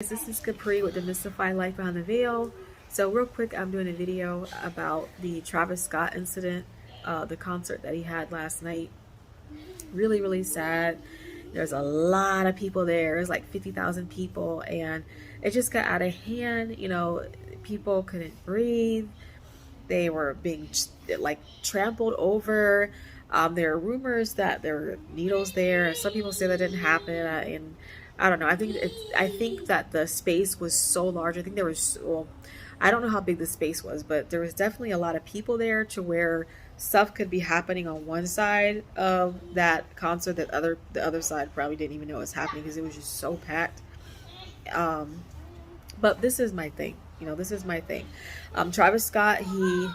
This is Capri with Demystify Life Behind the Veil. So real quick, I'm doing a video about the Travis Scott incident, the concert that he had last night. Really, really sad. There's a lot of people there. There's like 50,000 people, and it just got out of hand. You know, people couldn't breathe. They were being like trampled over. There are rumors that there were needles there. Some people say that didn't happen, and I don't know. I think that the space was so large. I think there was, well, I don't know how big the space was, but there was definitely a lot of people there to where stuff could be happening on one side of that concert that the other side probably didn't even know it was happening because it was just so packed. But this is my thing. This is my thing. Travis Scott, he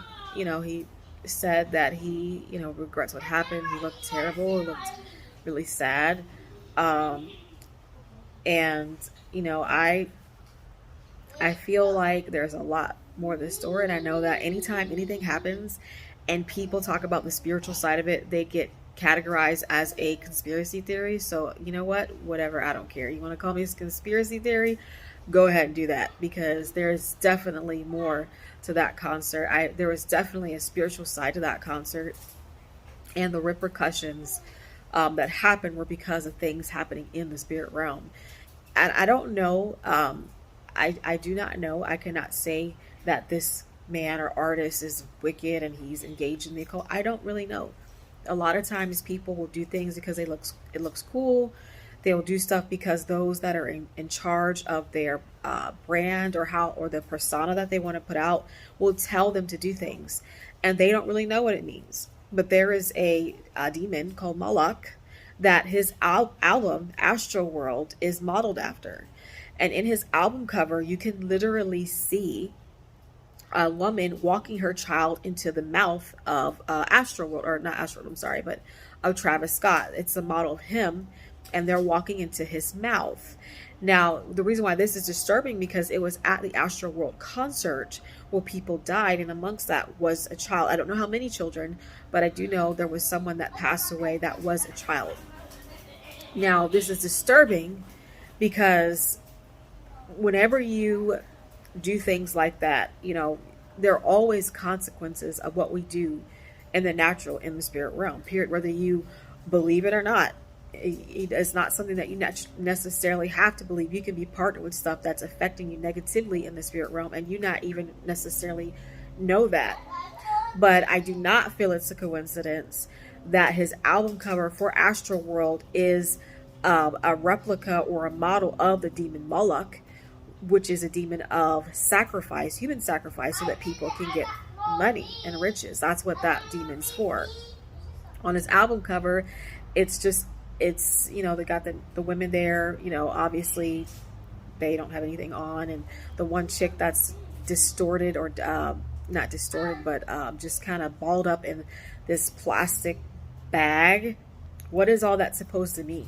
said that he, regrets what happened. He looked terrible. He looked really sad. And, I feel like there's a lot more to the story. And I know that anytime anything happens and people talk about the spiritual side of it, they get categorized as a conspiracy theory. So, you know what? Whatever. I don't care. You want to call me a conspiracy theory? Go ahead and do that, because there's definitely more to that concert. There was definitely a spiritual side to that concert, and the repercussions that happened were because of things happening in the spirit realm. And I don't know. I do not know. I cannot say that this man or artist is wicked and he's engaged in the occult. I don't really know. A lot of times people will do things because it looks cool. They'll do stuff because those that are in charge of their brand or the persona that they want to put out will tell them to do things, and they don't really know what it means. But there is a demon called Moloch that his album Astro World is modeled after, and in his album cover you can literally see a woman walking her child into the mouth of Astro World, or not Astro World, I'm sorry, but of Travis Scott. It's a model of him, and they're walking into his mouth. Now, the reason why this is disturbing, because it was at the Astro World concert where people died, and amongst that was a child. I don't know how many children, but I do know there was someone that passed away that was a child. Now, this is disturbing because whenever you do things like that, there are always consequences of what we do in the natural, in the spirit realm, period, whether you believe it or not. It's not something that you necessarily have to believe. You can be partnered with stuff that's affecting you negatively in the spirit realm, and you not even necessarily know that. But I do not feel it's a coincidence that his album cover for Astro World is a replica or a model of the demon Moloch, which is a demon of sacrifice, human sacrifice, so that people can get money and riches. That's what that demon's for. On his album cover, it's they got the women there, obviously they don't have anything on, and the one chick that's distorted, or not distorted, but just kind of balled up in this plastic bag. What is all that supposed to mean?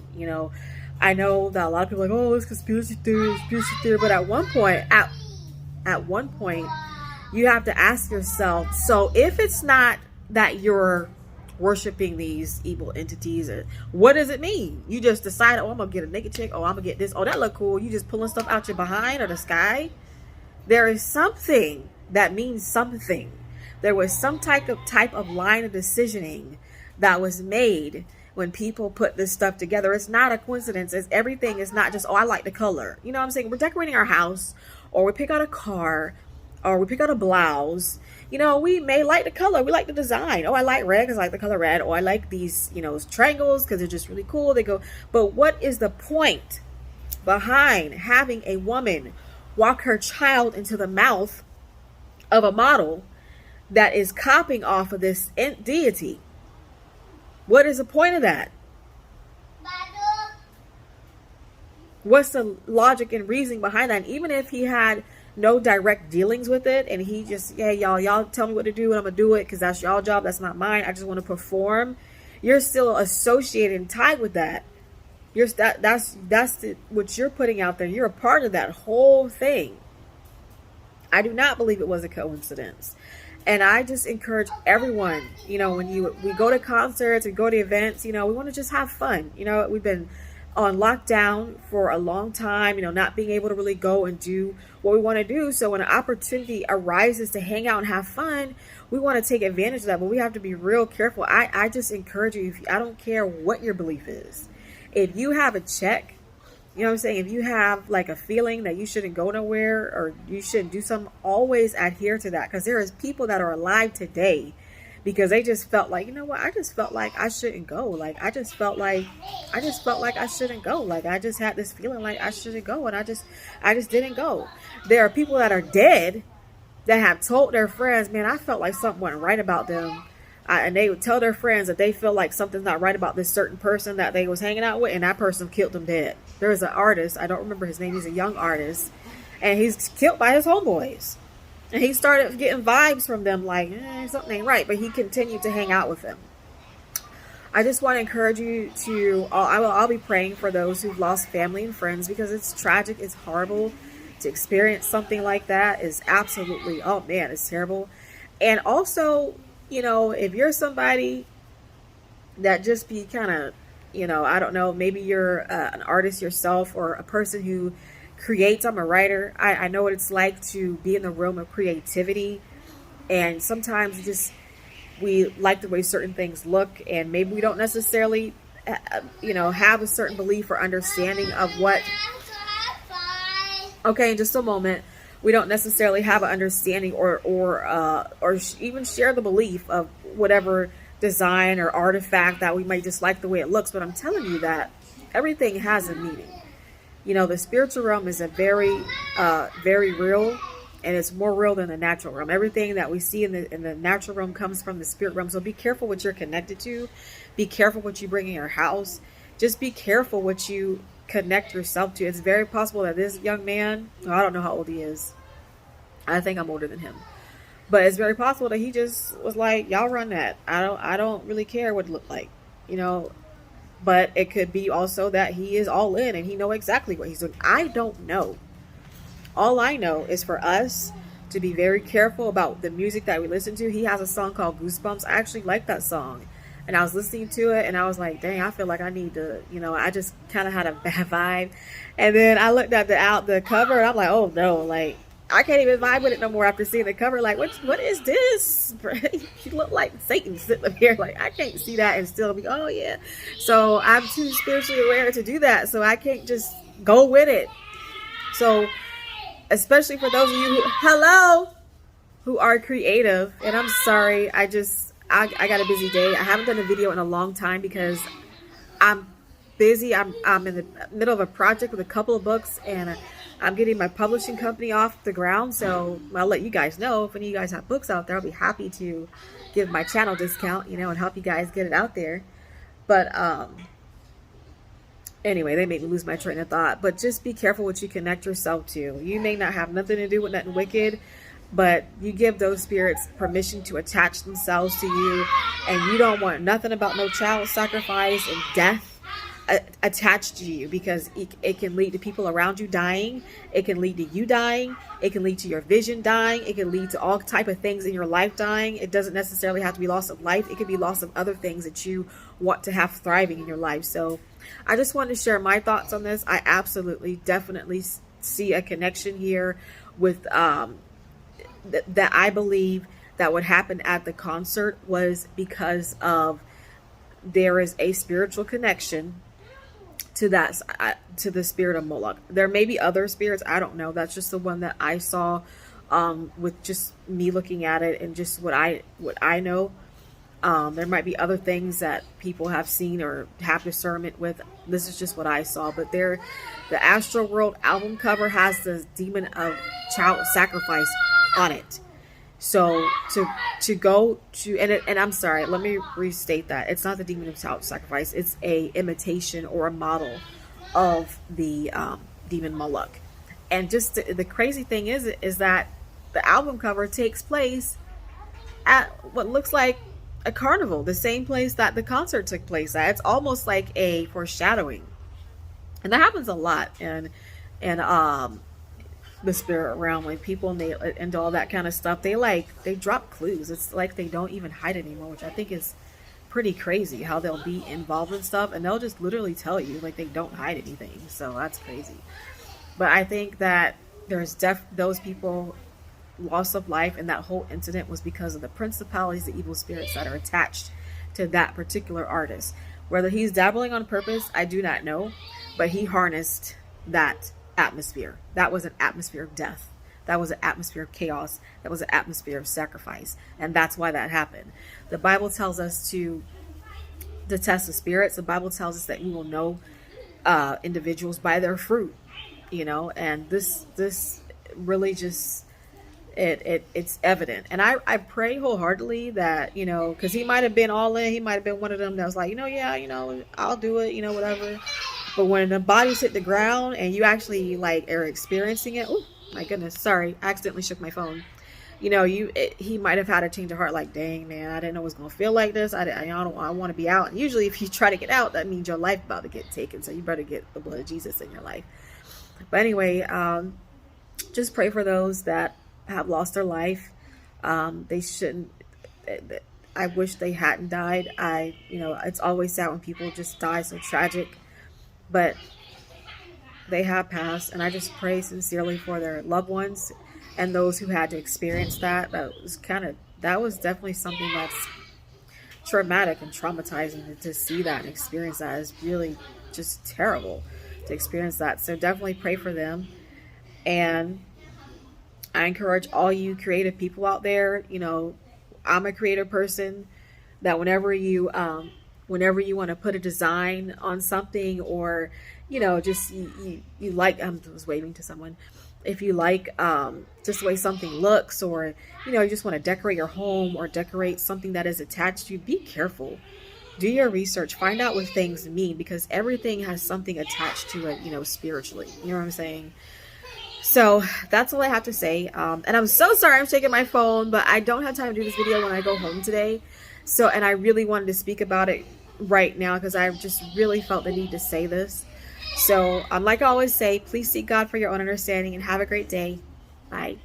I know that a lot of people are like, oh, it's conspiracy theory, but at one point you have to ask yourself, so if it's not that you're worshiping these evil entities, what does it mean? You just decide, oh, I'm gonna get a naked chick, oh, I'm gonna get this, oh, that look cool, you just pulling stuff out your behind or the sky. There is something that means something. There was some type of line of decisioning that was made when people put this stuff together. It's not a coincidence. Everything is not just, oh, I like the color. You know what I'm saying? We're decorating our house, or we pick out a car, or we pick out a blouse. We may like the color. We like the design. Oh, I like red because I like the color red. Or I like these, triangles because they're just really cool. They go, but what is the point behind having a woman walk her child into the mouth of a model that is copying off of this deity? What is the point of that? What's the logic and reasoning behind that? And even if he had no direct dealings with it, and he just, yeah, y'all tell me what to do and I'm gonna do it because that's y'all job, that's not mine, I just want to perform, you're still associated and tied with that. That's what you're putting out there. You're a part of that whole thing. I do not believe it was a coincidence. And I just encourage everyone, when we go to concerts, we go to events, we want to just have fun. We've been on lockdown for a long time, not being able to really go and do what we want to do. So when an opportunity arises to hang out and have fun, we want to take advantage of that, but we have to be real careful. I just encourage you, I don't care what your belief is. If you have a check, you know what I'm saying? If you have like a feeling that you shouldn't go nowhere or you shouldn't do something, always adhere to that. Because there is people that are alive today because they just felt like, you know what, I just felt like I shouldn't go. Like I just felt like I shouldn't go. Like I just had this feeling like I shouldn't go, and I just didn't go. There are people that are dead that have told their friends, man, I felt like something wasn't right about them. And they would tell their friends that they feel like something's not right about this certain person that they was hanging out with, and that person killed them dead. There was an artist, I don't remember his name, he's a young artist, and he's killed by his homeboys. And he started getting vibes from them like, something ain't right, but he continued to hang out with them. I just want to encourage you to, I'll be praying for those who've lost family and friends, because it's tragic, it's horrible. To experience something like that is absolutely, oh man, it's terrible. And also, if you're somebody that just be kind of, I don't know, maybe you're an artist yourself or a person who creates. I'm a writer. I know what it's like to be in the realm of creativity. And sometimes we like the way certain things look, and maybe we don't necessarily, have a certain belief or understanding of what. Okay, in just a moment. We don't necessarily have an understanding or even share the belief of whatever design or artifact that we might dislike the way it looks. But I'm telling you that everything has a meaning. The spiritual realm is a very, very real, and it's more real than the natural realm. Everything that we see in the natural realm comes from the spirit realm. So be careful what you're connected to. Be careful what you bring in your house. Just be careful what you connect yourself to. It's very possible that this young man, I don't know how old he is. I think I'm older than him. But it's very possible that he just was like, y'all run that. I don't really care what it looked like. But it could be also that he is all in and he know exactly what he's doing. I don't know. All I know is for us to be very careful about the music that we listen to. He has a song called Goosebumps. I actually like that song. And I was listening to it and I was like, dang, I feel like I need to, I just kind of had a bad vibe. And then I looked at the cover and I'm like, oh no, like I can't even vibe with it no more after seeing the cover. Like, what is this? You look like Satan sitting up here. Like, I can't see that and still be, oh yeah. So I'm too spiritually aware to do that. So I can't just go with it. So especially for those of you who are creative, and I'm sorry, I got a busy day. I haven't done a video in a long time because I'm busy. I'm in the middle of a project with a couple of books, and I'm getting my publishing company off the ground. So I'll let you guys know if any of you guys have books out there. I'll be happy to give my channel discount, and help you guys get it out there. But anyway, they made me lose my train of thought. But just be careful what you connect yourself to. You may not have nothing to do with nothing wicked, but you give those spirits permission to attach themselves to you, and you don't want nothing about no child sacrifice and death attached to you, because it can lead to people around you dying. It can lead to you dying. It can lead to your vision dying. It can lead to all type of things in your life dying. It doesn't necessarily have to be loss of life. It could be loss of other things that you want to have thriving in your life. So I just wanted to share my thoughts on this. I absolutely, definitely see a connection here with that I believe that what happened at the concert was because of there is a spiritual connection to that, to the spirit of Moloch. There may be other spirits, I don't know. That's just the one that I saw with just me looking at it and just what I know. There might be other things that people have seen or have discernment with. This is just what I saw. But the Astro World album cover has the demon of child sacrifice on it. So to go to, and I'm sorry, let me restate that. It's not the demon of child sacrifice. It's a imitation or a model of the demon Moloch. And just the crazy thing is that the album cover takes place at what looks like a carnival, the same place that the concert took place at. It's almost like a foreshadowing, and that happens a lot. And the spirit realm, like people and all that kind of stuff, they drop clues. It's like they don't even hide anymore, which I think is pretty crazy how they'll be involved in stuff and they'll just literally tell you, like, they don't hide anything. So that's crazy. But I think that there's those people loss of life, and that whole incident was because of the principalities, the evil spirits that are attached to that particular artist. Whether he's dabbling on purpose, I do not know, but he harnessed that atmosphere. That was an atmosphere of death. That was an atmosphere of chaos. That was an atmosphere of sacrifice. And that's why that happened. The Bible tells us to detest the spirits. The Bible tells us that we will know individuals by their fruit, and this really just it's evident. And I pray wholeheartedly that, because he might have been all in, he might have been one of them that was like, yeah, I'll do it, whatever. But when the bodies hit the ground and you actually like are experiencing it, oh my goodness, sorry, I accidentally shook my phone. He might have had a change of heart, like, dang man, I didn't know it was gonna feel like this. I want to be out. And usually if you try to get out, that means your life about to get taken, so you better get the blood of Jesus in your life. But anyway, just pray for those that have lost their life. They shouldn't. I wish they hadn't died. It's always sad when people just die, so tragic, but they have passed, and I just pray sincerely for their loved ones and those who had to experience that. That was definitely something that's traumatic and traumatizing. To see that and experience that is really just terrible to experience that. So definitely pray for them. And I encourage all you creative people out there, I'm a creative person, that whenever you want to put a design on something, or, just you like, I was waving to someone. If you like just the way something looks, or, you just want to decorate your home or decorate something that is attached to you, be careful. Do your research, find out what things mean, because everything has something attached to it, spiritually. You know what I'm saying? So that's all I have to say. And I'm so sorry I'm shaking my phone, but I don't have time to do this video when I go home today. And I really wanted to speak about it right now because I just really felt the need to say this. So like I always say, please seek God for your own understanding, and have a great day. Bye.